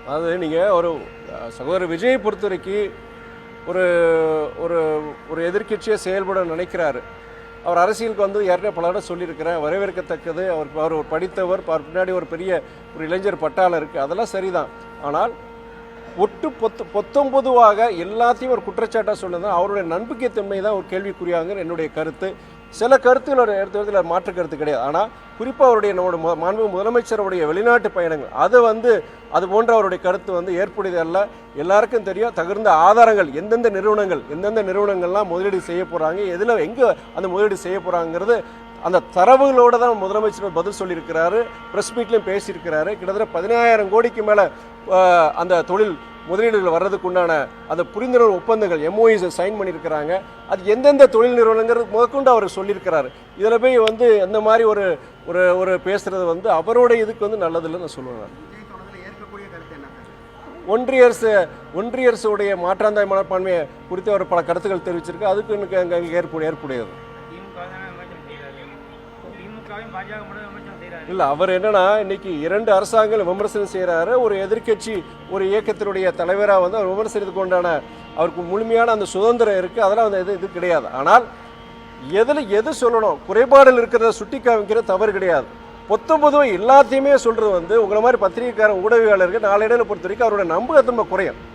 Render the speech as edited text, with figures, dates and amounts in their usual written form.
அதாவது நீங்கள் ஒரு சகோதரர் விஜயை பொறுத்த வரைக்கும் ஒரு ஒரு ஒரு எதிர்க்கட்சியை செயல்பட நினைக்கிறாரு. அவர் அரசியலுக்கு வந்து ஏற்கனவே பல இடம் சொல்லியிருக்கிறேன், வரவேற்கத்தக்கது. அவர் ஒரு படித்தவர், அவர் பின்னாடி ஒரு பெரிய ஒரு இளைஞர் பட்டாளம் இருக்குது, அதெல்லாம் சரிதான். ஆனால் பொதுவாக எல்லாத்தையும் ஒரு குற்றச்சாட்டாக சொல்லுது. அவருடைய நம்பிக்கைத்தன்மை தான் ஒரு கேள்விக்குறியாங்க என்னுடைய கருத்து. சில கருத்துக்கள் எடுத்து மாற்று கருத்து கிடையாது. ஆனால் குறிப்பாக அவருடைய நம்முடைய மாண்பு முதலமைச்சருடைய வெளிநாட்டு பயணங்கள் அது போன்ற அவருடைய கருத்து ஏற்புடையது அல்ல. எல்லாருக்கும் தெரியும் தகுந்த ஆதாரங்கள் எந்தெந்த நிறுவனங்கள்லாம் முதலீடு செய்ய போகிறாங்க, எதில் எங்கே அந்த முதலீடு செய்ய போகிறாங்கிறது அந்த தரவுகளோடு தான் முதலமைச்சர் பதில் சொல்லியிருக்கிறாரு. ப்ரெஸ் மீட்லையும் பேசியிருக்கிறாரு. கிட்டத்தட்ட 15,000 கோடிக்கு மேலே அந்த தொழில் முதலீடுகள் வர்றதுக்கு உண்டான அந்த புரிந்துணர்வு ஒப்பந்தங்கள் MOUs சைன் பண்ணியிருக்கிறாங்க. அது எந்தெந்த தொழில் நிறுவனங்கிறது முதற்கொண்டு அவர் சொல்லியிருக்கிறாரு. இதில் போய் அந்த மாதிரி ஒரு ஒரு பேசுகிறது அவருடைய இதுக்கு நல்லதில்லைன்னு நான் சொல்லுவேன். ஒன்றிய அரசுடைய மாற்றாந்தாய் மனப்பான்மையை குறித்து அவர் பல கருத்துக்கள் தெரிவிச்சிருக்கு. அதுக்கு எனக்கு அங்கே ஏற்புடையது இல்லை. அவர் என்னன்னா இன்னைக்கு 2 அரசாங்கம் விமர்சனம் செய்கிறாரு. ஒரு எதிர்கட்சி ஒரு இயக்கத்தினுடைய தலைவராக அவர் விமர்சனத்துக்கு உண்டான அவருக்கு முழுமையான அந்த சுதந்திரம் இருக்குது. அதெல்லாம் இது கிடையாது. ஆனால் எது சொல்லணும், குறைபாடுகள் இருக்கிறத சுட்டி காமிக்கிற தவறு கிடையாது. பொதுவாக எல்லாத்தையுமே சொல்கிறது உங்களை மாதிரி பத்திரிகைக்காரன் ஊடகவியாளருக்கு நாளடைவில் பொறுத்த வரைக்கும் அவருடைய நம்பகத்தன்மை குறையும்.